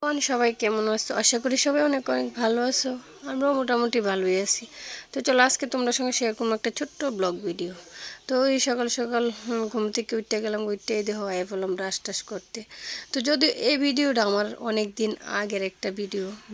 সবাই কেমন আছো? আশা করি সবাই অনেক অনেক ভালো আছো। আমরাও মোটামুটি ভালোই আছি। তো চলো আজকে তোমাদের সঙ্গে শেয়ার করবো একটা ছোট্ট ব্লগ ভিডিও। তো এই সকাল সকাল ঘুম থেকে উঠতে গেলাম, উঠতে দেখো আয় বললাম ব্রাশ টাশ করতে। তো যদি এই ভিডিওটা আমার অনেক দিন আগের একটা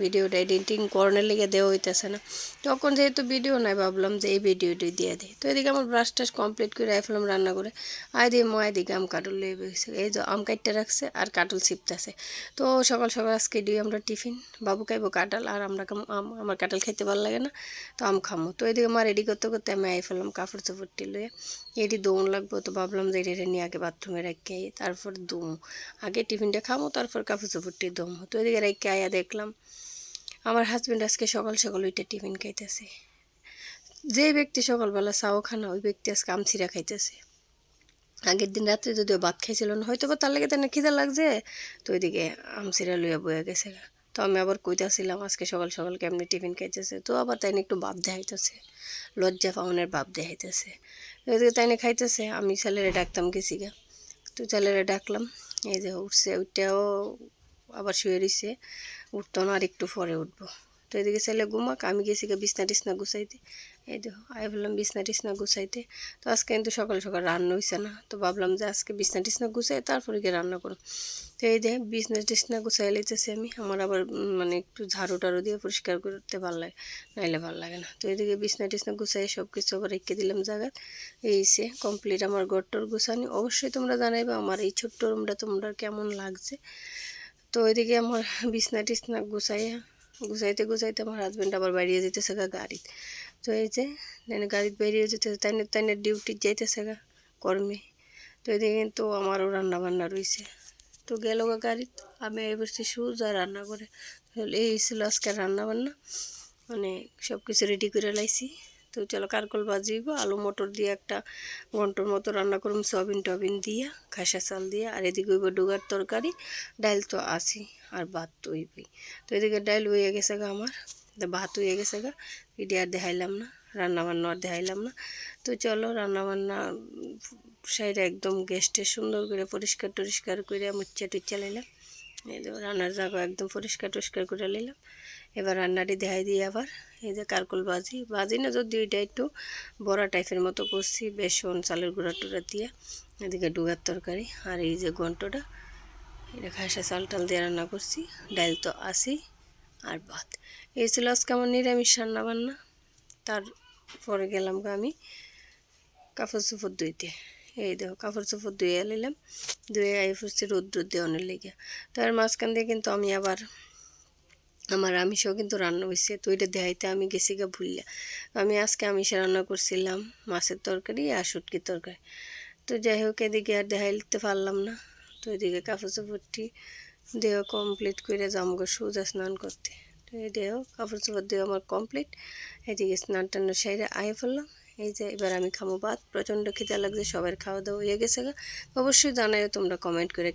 ভিডিওটা এডিটিং করানোর লেগে দেওয়া হইতেছে না, তখন যেহেতু ভিডিও নাই ভাবলাম যে এই ভিডিওটাই দিয়ে দিই। তো এদিকে আমার ব্রাশ টাশ কমপ্লিট করে আয় ফেলাম রান্না করে। আয় দিয়ে মা এদিকে আম কাটল লেগে গেছে, এই যে আম কাটতে রাখছে আর কাটল ছিপতেছে। তো সকাল সকাল আজকে দিই আমরা টিফিন, বাবু খাইবো কাঁঠাল আর আমরা আম, আমার কাঁঠাল খাইতে ভালো লাগে না, তো আম খামো। তো এদিকে মা রেডি করতে করতে আমি আই ফেললাম কাপড় চোপড়টি লয়ে। এটি দৌড় লাগবো, তো ভাবলাম যে এটা নিয়ে আগে বাথরুমে রেখে তারপর দম, আগে টিফিনটা খামো তারপর কাপড় চোপড়টি দম। তো এদিকে রেখে আয়া দেখলাম আমার হাজব্যান্ড আজকে সকাল সকাল ওইটা টিফিন খাইতেছে। যে ব্যক্তি সকালবেলা চাও খানা ওই ব্যক্তি আজকে আমছিরা খাইতেছে। আগের দিন রাত্রে যদিও ভাত খাইছিল না, হয়তো বা তার লেগে তার খিদা লাগছে, তো ওইদিকে আমসিরা লইয়া বয়ে গেছে। তো আমি আবার কইতাছিলাম আজকে সকাল সকাল কেমনি টিফিন খাইতেছে, তো আবার তাই একটু ভাব দেখাইতেছে, লজ্জা পাওনের ভাব দেখাইতেছে। ওইদিকে তাই খাইতেছে, আমি ছেলেরে ডাকতাম গেছি গা। তো ছেলেরে ডাকলাম, এই যে উঠছে, উঠতেও আবার শুয়ে রইছে, উঠতো না আর একটু পরে উঠবো। তো এদিকে ছেলে ঘুমাক, আমি গেছি গা বিছনা টিছনা গুছাইতে। এই দেখো আই বললাম বিছনা টিছনা গুছাইতে। তো আজকে কিন্তু সকাল সকাল রান্না হয়েছে না, তো ভাবলাম যে আজকে বিছনা টিছনা গুছাই তারপরে গিয়ে রান্না করো। তো এই যে বিছনা টিছনা গুছাই লইতেছি আমি। আমার আবার মানে একটু ঝাড়ু টাড়ু দিয়ে পরিষ্কার করতে ভালো লাগে, নাইলে ভালো লাগে না। তো এদিকে বিছনা টিছনা গুছাই সব কিছু আবার রেখে দিলাম জায়গায়। এই সে কমপ্লিট আমার ঘরটর গুছানি। অবশ্যই তোমরা জানাইবে আমার এই ছোট্ট রুমটা তোমরা কেমন লাগছে। তো ওইদিকে আমার বিছনা টিছনা গুছাইতে গুছাইতে আমার হাজব্যান্ড আবার বেরিয়ে যেতেছে গা গাড়ি। তো এই যে গাড়িতে বেরিয়ে যেতেছে, তাই না ডিউটি যাইতেছে গা কর্মে। তো এদিকে কিন্তু আমারও রান্না বান্না রয়েছে। তো গেল গা গাড়িত, আমি এবারছি সোজা রান্না করে। এই ছিল আজকে রান্না বান্না, মানে সব কিছু রেডি করে লাইছি। তো চলো কারকল ভাজিব, আলু মটর দিয়ে একটা ঘন্টার মতো রান্না করুম, সয়াবিন টবিন দিয়ে খাসা চাল দিয়ে। আর এদিকে হইব ডুগার তরকারি, ডাইল তো আসি, আর ভাত তো হইবই। তো এদিকে ডাইল হয়ে গেছে গা আমার, ভাত হয়ে গেছে গা, এটি আর দেখাইলাম না, রান্না বান্না আর দেখাইলাম না। তো চলো রান্না বান্না সাইডে একদম গ্যাসটা সুন্দর করে পরিষ্কার টরিষ্কার করে মুচ্চা টুচ্চা লাইলাম। এই যে রান্নার জায়গা একদম পরিষ্কার টরিষ্কার করে নিলাম। এবার রান্নাটি দেখাই দিই আবার। এই যে কারকল ভাজি না যদি এটা একটু বড়া টাইপের মতো করছি, বেসন চালের গুঁড়া টুড়া দিয়ে। এদিকে ডুগার তরকারি, আর এই যে ঘন্টটা এটা খাসা চাল টাল দিয়ে রান্না করছি। ডাল তো আসি, আর ভাত। এই ছিল আজকে আমার নিরামিষ রান্না বান্না। তারপরে গেলাম আমি কাপড় চোপড় ধুইতে। এই দেখো কাপড় চোপড় ধুয়ে নিলাম, ধুয়ে আই ফুসছি রোদ্র দেওয়ানোর লেগে। তার মাঝখান দিয়ে কিন্তু আমি আবার আমার আমিষও কিন্তু রান্না হয়েছে, তো এটা দেখাইতে আমি গেছি গা ভুললা। আমি আজকে আমিষে রান্না করছিলাম মাছের তরকারি আর শুটকির তরকারি। তো যাই হোক এদিকে আর দেখাইতে পারলাম না। তো এদিকে কাপড় চোপড়টি দেহ কমপ্লিট করে যামগো সোজা স্নান করতে। তো এই দেহ কাপড় চোপড় দেওয়া আমার কমপ্লিট। এদিকে স্নান টান সাইডে আয়ে ফেললাম। এই যে এবার আমি খামো ভাত, প্রচণ্ড খিদে লাগছে, সবার খাওয়া দাওয়া হয়ে গেছে গা। অবশ্যই জানাই তোমরা কমেন্ট করে।